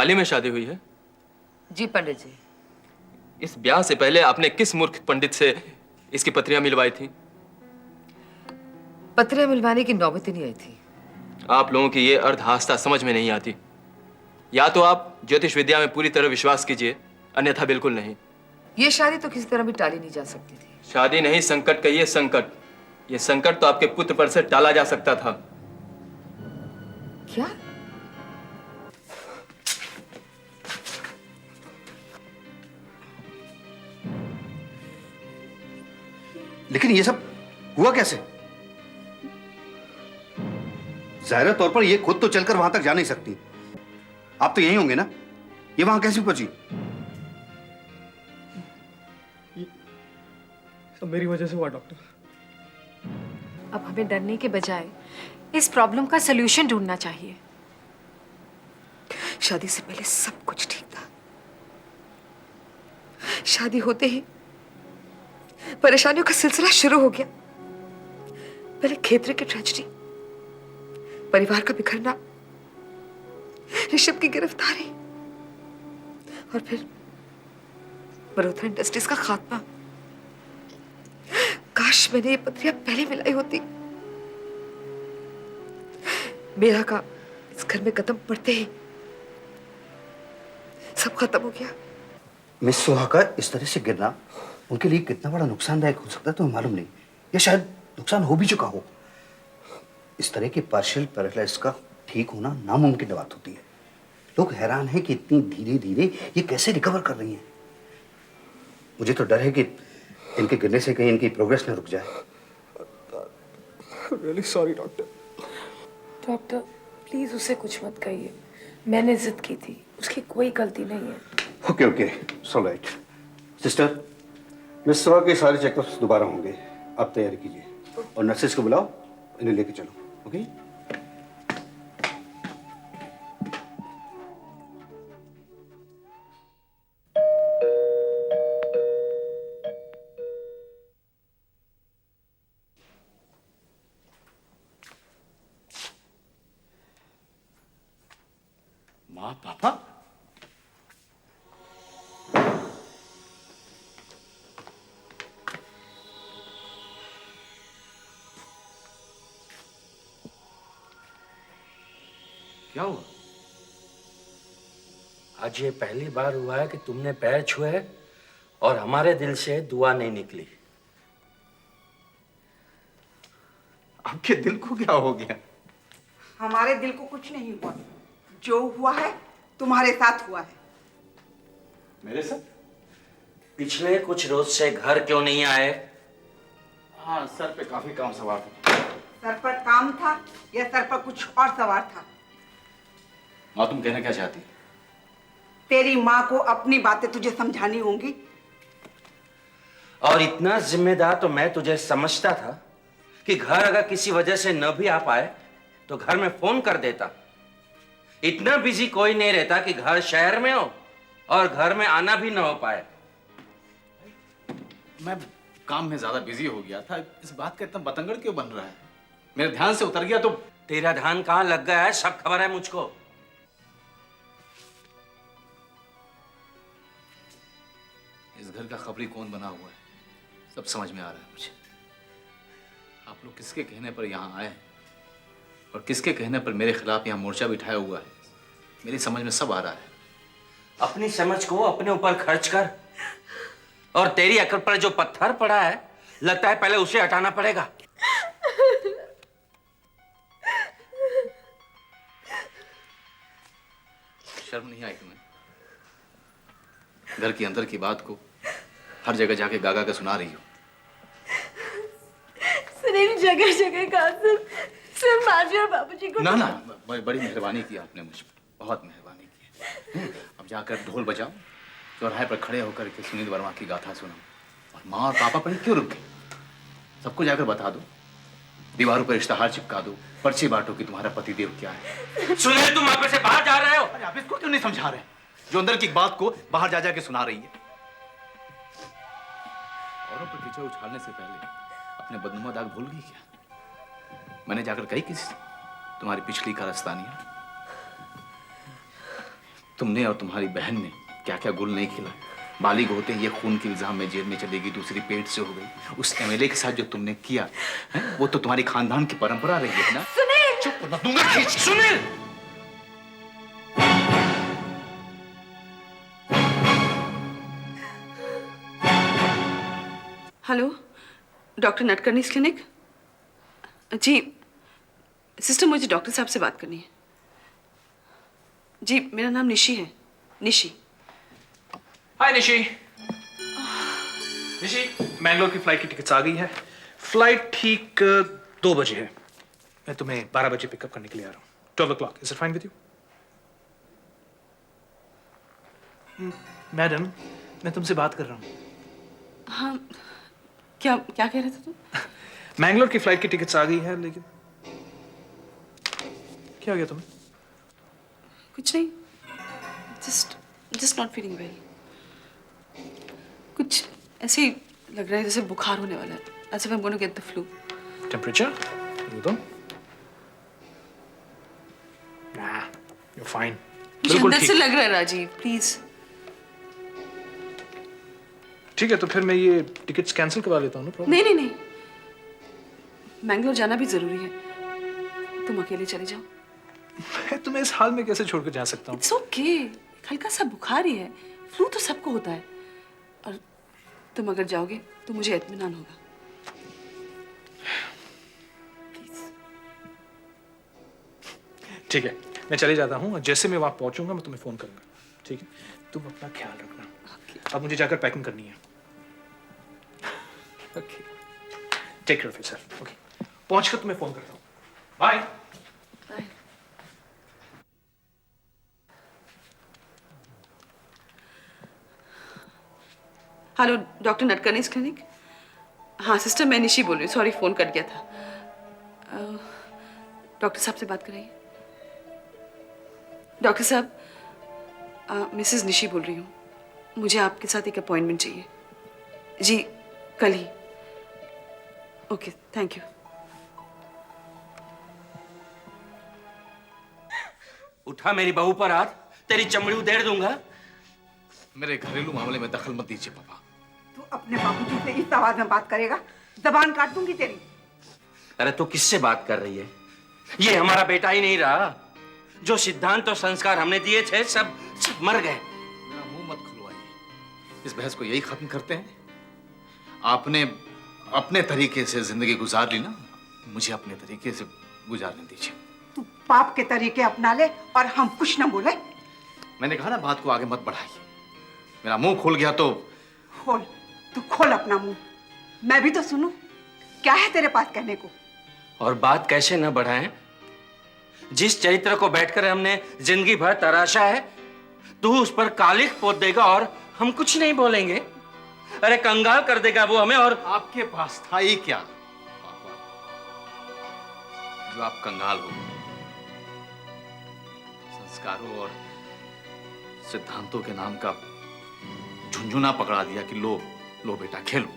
हाल ही में शादी हुई है? जी पंडित जी। इस ब्याह से पहले आपने किस मूर्ख पंडित से इसकी पत्रियां मिलवाई थी? पत्रियां मिलवाने की नौबत ही नहीं आई थी। आप लोगों की ये अर्धहास्ता समझ में नहीं आती। या तो आप ज्योतिष विद्या में पूरी तरह विश्वास कीजिए, अन्यथा बिल्कुल नहीं। ये शादी तो किसी तरह भी टाली नहीं जा सकती थी। शादी नहीं, संकट कहिए संकट। ये संकट तो आपके पुत्र पर से टाला जा सकता था। क्या? लेकिन ये सब हुआ कैसे? जाहिर तौर पर ये खुद तो चलकर वहां तक जा नहीं सकती। आप तो यहीं होंगे ना? ये वहां कैसे पहुंची? सब मेरी वजह से हुआ डॉक्टर। अब हमें डरने के बजाय इस प्रॉब्लम का सलूशन ढूंढना चाहिए। शादी से पहले सब कुछ ठीक था। शादी होते ही परेशानियों का सिलसिला शुरू हो गया। पहले खेतरे की ट्रेजेडी, परिवार का बिखरना, ऋषभ की गिरफ्तारी और फिर मल्होत्रा इंडस्ट्रीज का खात्मा। काश मैंने ये पत्रियां पहले मिलाई होती। मेरा का इस घर में कदम पड़ते ही सब खत्म हो गया। मिस सुहा का इस तरह से गिरना उनके लिए कितना बड़ा नुकसानदायक हो सकता है तो मालूम नहीं, या शायद नुकसान हो भी चुका हो। इस तरह के पार्शियल पैरालाइसिस का ठीक होना नामुमकिन बात होती है। लोग हैरान हैं कि इतनी धीरे धीरे ये कैसे रिकवर कर रही हैं। मुझे तो डर है कि इनके गिरने से कहीं इनकी प्रोग्रेस न रुक जाए। Really sorry doctor. Doctor please उसे कुछ मत कहिए। मैंने जिद की थी, उसकी कोई गलती नहीं है। ओके ओके, सो राइट। सिस्टर, मिस सुहा के सारे चेकअप्स दोबारा होंगे। आप तैयारी कीजिए और नर्सेस को बुलाओ, इन्हें लेके चलो। ओके? माँ, पापा, क्या हुआ? आज ये पहली बार हुआ है कि तुमने पैर छुए और हमारे दिल से दुआ नहीं निकली। आपके दिल को क्या हो गया? हमारे दिल को कुछ नहीं हुआ। जो हुआ है तुम्हारे साथ हुआ है। मेरे साथ? पिछले कुछ रोज से घर क्यों नहीं आए? हाँ, सर पे काफी काम सवार था। सर पर काम था या सर पर कुछ और सवार था? माँ, तुम कहना क्या चाहती? तेरी माँ को अपनी बातें तुझे समझानी होंगी। और इतना जिम्मेदार तो मैं तुझे समझता था कि घर अगर किसी वजह से न भी आ पाए तो घर में फोन कर देता। इतना बिजी कोई नहीं रहता कि घर शहर में हो और घर में आना भी न हो पाए। मैं काम में ज्यादा बिजी हो गया था। इस बात का इतना बतंगड़ क्यों बन रहा है? मेरे ध्यान से उतर गया तो। तेरा ध्यान कहाँ लग गया है, सब खबर है मुझको। इस घर का खबरी कौन बना हुआ है सब समझ में आ रहा है मुझे। आप लोग किसके कहने पर यहाँ आए हैं और किसके कहने पर मेरे खिलाफ यहाँ मोर्चा बिठाया हुआ है, मेरी समझ में सब आ रहा है। अपनी समझ को अपने ऊपर खर्च कर, और तेरी अकल पर जो पत्थर पड़ा है लगता है पहले उसे हटाना पड़ेगा। शर्म नहीं आई तुम्हें? घर के अंदर की बात को हर जगह जाके गागा के सुना रही हो। सिर्फ जगह जगह का सिर्फ माजी और बाबूजी को। ना ना, बड़ी मेहरबानी की आपने मुझ पर, बहुत मेहरबानी की। अब जाकर ढोल बजाओ, चौराहे पर खड़े होकर के सुनील वर्मा की गाथा सुनाओ और माँ और पापा पर क्यों रुक गए सबको जाकर बता दो। दीवारों पर इश्तहार चिपका दो, पर्ची बांटो कि तुम्हारा पतिदेव क्या है। सुनील, तुम वापस से बाहर जा रहे हो? अरे आप इसको क्यों नहीं समझा रहे जो अंदर की बात को बाहर जा जाके सुना रही है? औरों पर कीचड़ उछालने से पहले अपने बदनुमा दाग भूल गई क्या? मैंने जाकर कही किसी से तुम्हारी पिछली कारस्तानियां? तुमने और तुम्हारी बहन ने क्या क्या गुल नहीं खिला। बालिग होते ही ये खून के इल्जाम में जेल में चलेगी, दूसरी पेट से हो गई। उस एमएलए के साथ जो तुमने किया है, वो तो तुम्हारी खानदान की परंपरा रही है ना। सुनील! चुप ना दूंगा खींच। Sunil! Hello, doctor Natkarnis clinic. जी सिस्टर, मुझे डॉक्टर साहब से बात करनी है। जी मेरा नाम निशी है, निशी। हाय निशी। निशी, मैंगलोर की फ्लाइट की टिकट्स आ गई है। फ्लाइट ठीक 2 बजे है। मैं तुम्हें 12 बजे पिकअप करने के लिए आ रहा हूँ। 12 o'clock। Is it fine with you? Madam, मैं तुमसे बात कर रहा हूँ। हाँ, क्या क्या कह रहे थे तुम? मैंगलोर की फ्लाइट की टिकट्स आ गई है, लेकिन क्या हो गया तुम्हें? कुछ नहीं, जस्ट नॉट फीलिंग वेल। कुछ ऐसे ही लग रहा है जैसे बुखार होने वाला है, as if I'm going to get the flu। Temperature? Nah, you're fine। मुझे बिल्कुल अंदर से ठीक। लग रहा है राजीव, प्लीज। ठीक है, तो फिर मैं ये टिकट्स कैंसिल करवा लेता हूँ ना। प्रॉब्लम नहीं नहीं नहीं, मैंगलोर जाना भी जरूरी है। तुम अकेले चले जाओ। मैं तुम्हें इस हाल में कैसे छोड़कर जा सकता हूँ? इट्स ओके, हल्का सा बुखार ही है, फ्लू तो सबको होता है। और तुम अगर जाओगे तो मुझे इत्मीनान होगा। ठीक है, मैं चले जाता हूँ। जैसे मैं वहां पहुंचूंगा मैं तुम्हें फोन करूंगा। ठीक है, तुम अपना ख्याल रखना। अब मुझे जाकर पैकिंग करनी है। Okay, take care of yourself. Okay, पहुंचकर तुम्हें फोन करता हूँ। Bye. Bye. Hello, doctor Natkarnis clinic. हाँ सिस्टर, मैं निशी बोल रही हूँ। सॉरी, फोन कट गया था। डॉक्टर साहब से बात कराइए। डॉक्टर साहब, मिसेस निशी बोल रही हूँ। मुझे आपके साथ एक अपॉइंटमेंट चाहिए। जी कल ही। Okay, thank you. उठा मेरी बहू पर हाथ, तेरी चमड़ी उधेड़ दूंगा। मेरे घरेलू मामले में दखल मत दीजिए पापा। तू अपने बाबूजी से इस आवाज में बात करेगा, जबान काट दूंगी तेरी। अरे तू किससे बात कर रही है? ये हमारा बेटा ही नहीं रहा। जो सिद्धांत और संस्कार हमने दिए थे सब मर गए। मेरा मुंह मत खुलवाइए। इस बहस को यही खत्म करते हैं। आपने अपने तरीके से जिंदगी गुजार ली ना, मुझे अपने तरीके से गुजारने दीजिए। तू पाप के तरीके अपना ले और हम कुछ न बोले। मैंने कहा ना, बात को आगे मत बढ़ाइए। मेरा मुंह खुल गया तो खोल, तू खोल अपना मुंह, मैं भी तो सुनूं। क्या है तेरे पास कहने को? और बात कैसे न बढ़ाएं? जिस चरित्र को बैठकर हमने जिंदगी भर तराशा है, तू उस पर कालिख पोत देगा और हम कुछ नहीं बोलेंगे। अरे कंगाल कर देगा वो हमें। और आपके पास था ही क्या पापा, जो आप कंगाल हो? संस्कारों और सिद्धांतों के नाम का झुंझुना पकड़ा दिया कि लो लो बेटा खेलो।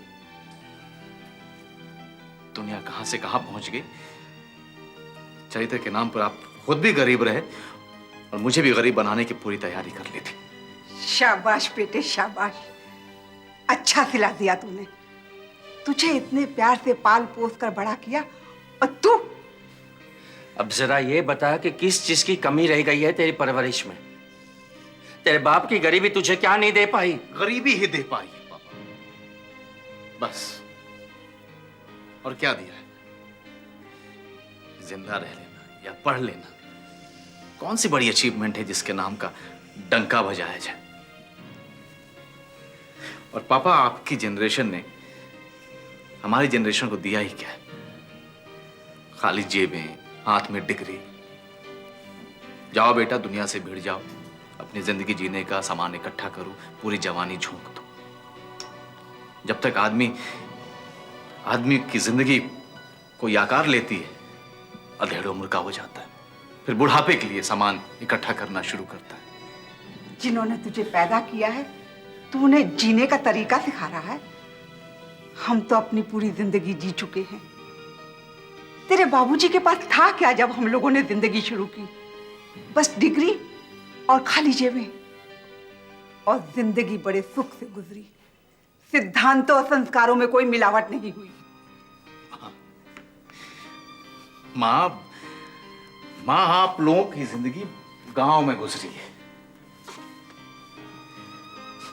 दुनिया कहां से कहां पहुंच गई। चरित्र के नाम पर आप खुद भी गरीब रहे और मुझे भी गरीब बनाने की पूरी तैयारी कर ली थी। शाबाश बेटे शाबाश, अच्छा सिला दिया तूने। तुझे इतने प्यार से पाल पोस कर बड़ा किया और तू। अब जरा ये बता कि किस चीज की कमी रह गई है तेरी परवरिश में? तेरे बाप की गरीबी तुझे क्या नहीं दे पाई? गरीबी ही दे पाई है पापा, बस। और क्या दिया है? जिंदा रह लेना या पढ़ लेना। कौन सी बड़ी अचीवमेंट है जिसके नाम का डंका बजाया जाए? और पापा, आपकी जनरेशन ने हमारी जनरेशन को दिया ही क्या है? खाली जेबें, हाथ में डिग्री। जाओ बेटा, दुनिया से भिड़ जाओ, अपनी जिंदगी जीने का सामान इकट्ठा करो, पूरी जवानी झोंक दो। जब तक आदमी की जिंदगी कोई आकार लेती है, अधेड़ उम्र का हो जाता है, फिर बुढ़ापे के लिए सामान इकट्ठा करना शुरू करता है। जिन्होंने तुझे पैदा किया है, तू उन्हें जीने का तरीका सिखा रहा है। हम तो अपनी पूरी जिंदगी जी चुके हैं। तेरे बाबूजी के पास था क्या जब हम लोगों ने जिंदगी शुरू की? बस डिग्री और खाली जेबें, और जिंदगी बड़े सुख से गुजरी। सिद्धांतों और संस्कारों में कोई मिलावट नहीं हुई। माँ, आप लोगों की जिंदगी गांव में गुजरी है,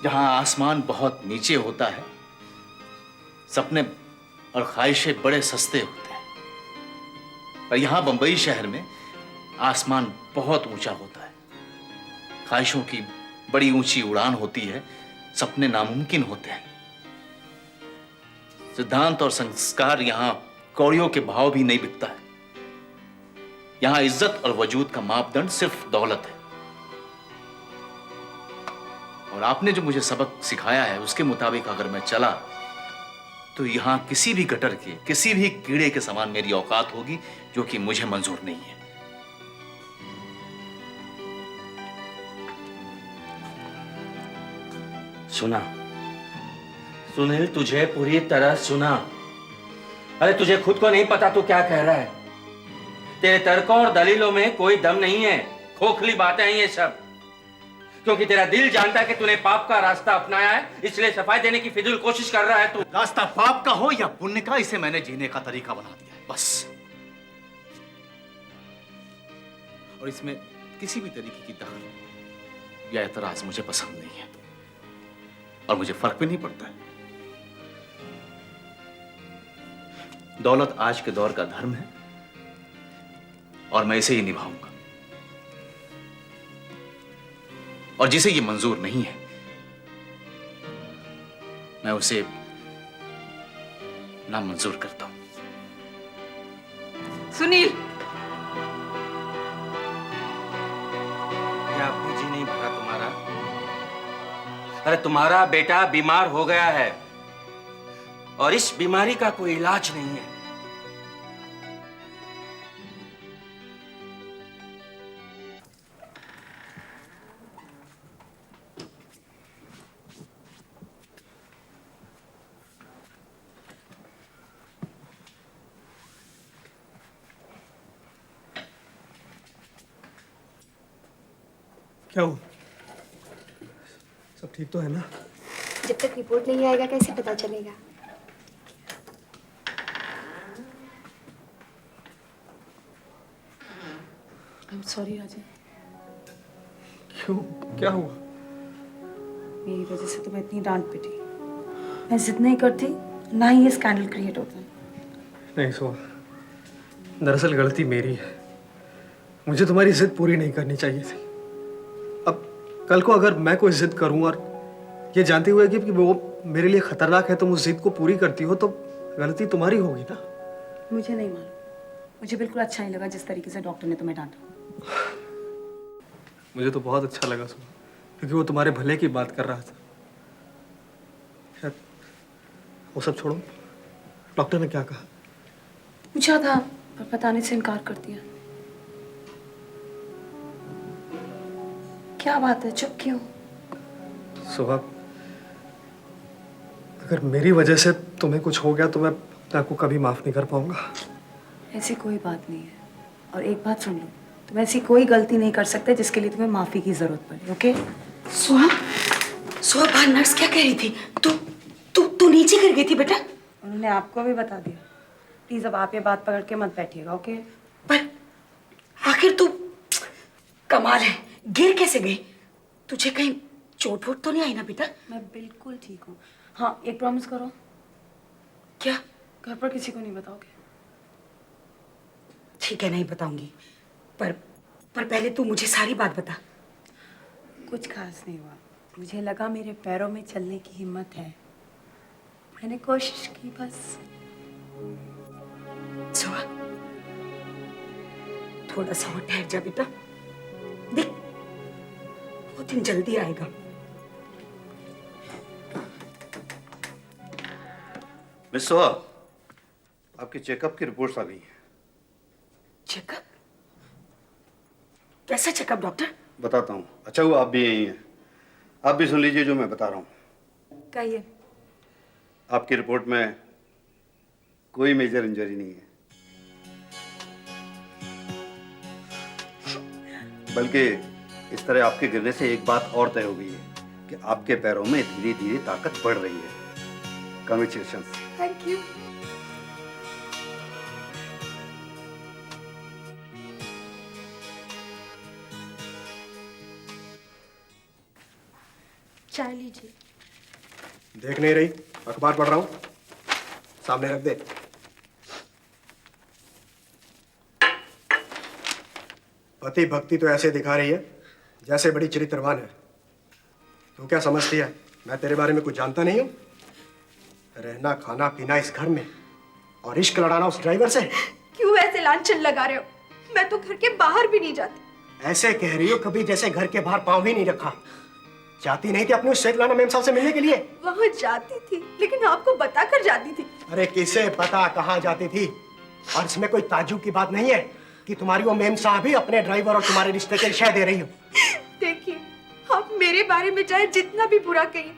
जहां आसमान बहुत नीचे होता है, सपने और ख्वाहिशें बड़े सस्ते होते हैं। पर यहां बंबई शहर में आसमान बहुत ऊंचा होता है, ख्वाहिशों की बड़ी ऊंची उड़ान होती है, सपने नामुमकिन होते हैं। सिद्धांत और संस्कार यहां कौड़ियों के भाव भी नहीं बिकता है। यहां इज्जत और वजूद का मापदंड सिर्फ दौलत है। और आपने जो मुझे सबक सिखाया है उसके मुताबिक अगर मैं चला तो यहां किसी भी गटर के, किसी भी कीड़े के समान मेरी औकात होगी, जो कि मुझे मंजूर नहीं है। सुना सुनील, तुझे पूरी तरह सुना। अरे तुझे खुद को नहीं पता तू क्या कह रहा है। तेरे तर्कों और दलीलों में कोई दम नहीं है, खोखली बातें हैं ये सब। क्योंकि तेरा दिल जानता है कि तूने पाप का रास्ता अपनाया है, इसलिए सफाई देने की फिजूल कोशिश कर रहा है तू। रास्ता पाप का हो या पुण्य का, इसे मैंने जीने का तरीका बना दिया है, बस। और इसमें किसी भी तरीके की दखल या एतराज मुझे पसंद नहीं है, और मुझे फर्क भी नहीं पड़ता है। दौलत आज के दौर का धर्म है और मैं इसे ही निभाऊंगा। और जिसे ये मंजूर नहीं है, मैं उसे नामंजूर करता हूं। सुनील, क्या अभी जी नहीं भरा तुम्हारा? अरे तुम्हारा बेटा बीमार हो गया है और इस बीमारी का कोई इलाज नहीं है। क्या हुआ? सब ठीक तो है ना? जब तक रिपोर्ट नहीं आएगा कैसे पता चलेगा? I'm sorry राजन, क्यों? क्या हुआ? मेरी वजह से तुम्हें इतनी डांट पिटी। मैं जिद नहीं करती, ना ही ये स्कैंडल क्रिएट होता है। नहीं सोहा, दरअसल गलती मेरी है। मुझे तुम्हारी जिद पूरी नहीं करनी चाहिए थी। अब कल को अगर मैं कोई जिद करूं और ये जानते हुए कि वो मेरे लिए खतरनाक है, तुम उस जिद को पूरी करती हो, तो गलती तुम्हारी होगी ना। मुझे नहीं मालूम, मुझे बिल्कुल अच्छा नहीं लगा जिस तरीके से डॉक्टर ने तुम्हें डांटा। मुझे तो बहुत अच्छा लगा सोहा, क्योंकि वो तुम्हारे भले की बात कर रहा था। खैर, वो सब छोड़ो, डॉक्टर ने क्या कहा? पूछा था पर बताने से इनकार कर दिया। क्या बात है, चुप क्यों? सोहा, अगर मेरी वजह से तुम्हें कुछ हो गया तो मैं अपने आप को कभी माफ नहीं कर पाऊंगा। ऐसी कोई बात नहीं है। और एक बात सुन लो, तुम ऐसी कोई गलती नहीं कर सकते जिसके लिए तुम्हें माफी की जरूरत पड़े, ओके? सुहा, सुहा, बाहर नर्स क्या कह रही थी? तू नीचे गिर गई थी बेटा? उन्होंने आपको भी बता दिया। प्लीज अब आप ये बात पकड़ के मत बैठिएगा, ओके? पर आखिर तू, कमाल है, गिर कैसे गई? तुझे कहीं चोट वोट तो नहीं आई ना बेटा? मैं बिल्कुल ठीक हूँ। हाँ, एक प्रॉमिस करो। क्या? घर पर किसी को नहीं बताओगे? ठीक है, नहीं बताऊंगी, पर पहले तू मुझे सारी बात बता। कुछ खास नहीं हुआ। मुझे लगा मेरे पैरों में चलने की हिम्मत है, मैंने कोशिश की बस। सुहा, थोड़ा सा और ठहर जा बेटा, देख वो दिन जल्दी आएगा। मिस सोहा, आपके चेकअप की रिपोर्ट्स आ गई हैं। चेकअप? कैसा चेकअप डॉक्टर? बताता हूँ। अच्छा हुआ आप भी यही हैं। आप भी सुन लीजिए जो मैं बता रहा हूँ। कहिए। आपकी रिपोर्ट में कोई मेजर इंजरी नहीं है, बल्कि इस तरह आपके गिरने से एक बात और तय हो गई है कि आपके पैरों में धीरे धीरे ताकत बढ़ रही है। कांग्रेचुलेशंस। Thank you. चाय लीजिए। देख नहीं रही, अखबार पढ़ रहा हूं, सामने रख दे। पति भक्ति तो ऐसे दिखा रही है जैसे बड़ी चरित्रवान है। तू क्या समझती है मैं तेरे बारे में कुछ जानता नहीं हूं? रहना खाना पीना इस घर में और इश्क लड़ाना उस ड्राइवर से। क्यों ऐसे लांछन लगा रहे हो? मैं तो घर के बाहर भी नहीं जाती। ऐसे कह रही हो कभी जैसे घर के बाहर पांव भी नहीं रखा। जाती नहीं थी अपने उस शेखलाना मेम साहब से मिलने के लिए? वहाँ जाती थी, लेकिन आपको बता कर जाती थी। अरे किसे पता कहाँ जाती थी? और इसमें कोई ताज्जुब की बात नहीं है कि तुम्हारी वो मेम साहब ही अपने ड्राइवर और तुम्हारे रिश्ते के शय दे रही हो। देखिए, आप मेरे बारे में चाहे जितना भी बुरा कहिए,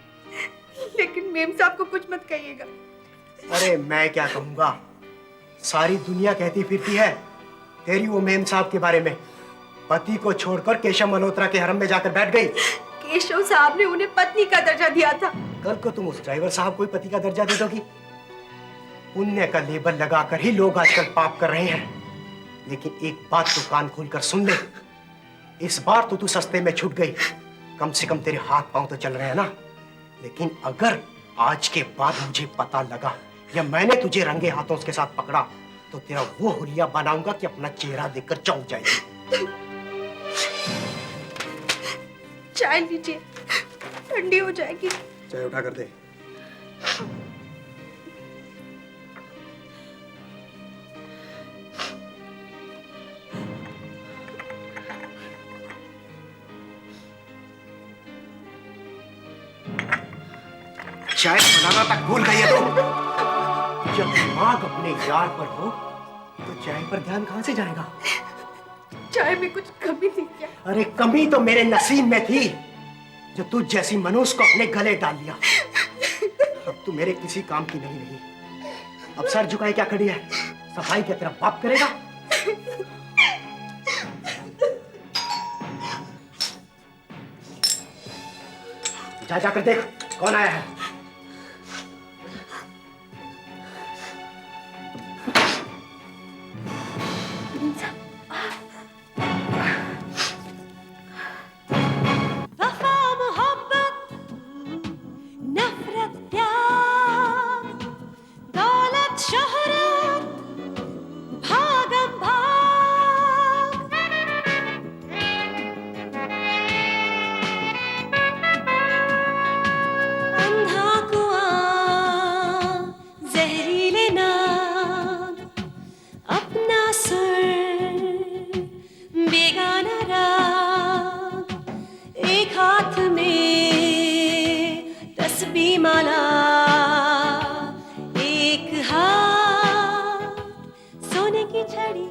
लेकिन मेम साहब को कुछ मत कहिएगा। अरे मैं क्या कहूँगा, सारी दुनिया कहती फिरती है तेरी वो मेम साहब के बारे में। पति को छोड़कर केशव मल्होत्रा के हरम में जाकर बैठ गई। केशव साहब ने उन्हें पत्नी का दर्जा दिया था। कल को तुम उस ड्राइवर साहब को पति का दर्जा दे दोगी? पुण्य का लेबल लगाकर ही लोग आजकल पाप कर रहे हैं। लेकिन एक बात तो कान खोलकर सुन ले, इस बार तो तू सस्ते में छूट गई। कम से कम तेरे हाथ पांव तो चल रहे हैं ना। लेकिन अगर आज के बाद मुझे पता लगा या मैंने तुझे रंगे हाथों उसके साथ पकड़ा तो तेरा वो हुलिया बनाऊंगा कि अपना चेहरा देखकर चौंक जाएगी। चाय लीजिए, ठंडी हो जाएगी। चाय उठा कर दे। चाय बनाना तक भूल गई है तुम। जब दिमाग अपने यार पर हो तो चाय पर ध्यान कहां से जाएगा? चाय में कुछ कमी थी क्या? अरे कमी तो मेरे नसीब में थी जो तू जैसी मनुष्य को अपने गले डाल लिया। अब तू मेरे किसी काम की नहीं रही। अब सर झुकाए क्या खड़ी है? सफाई क्या तेरा बाप करेगा? जा जाकर देख कौन आया है।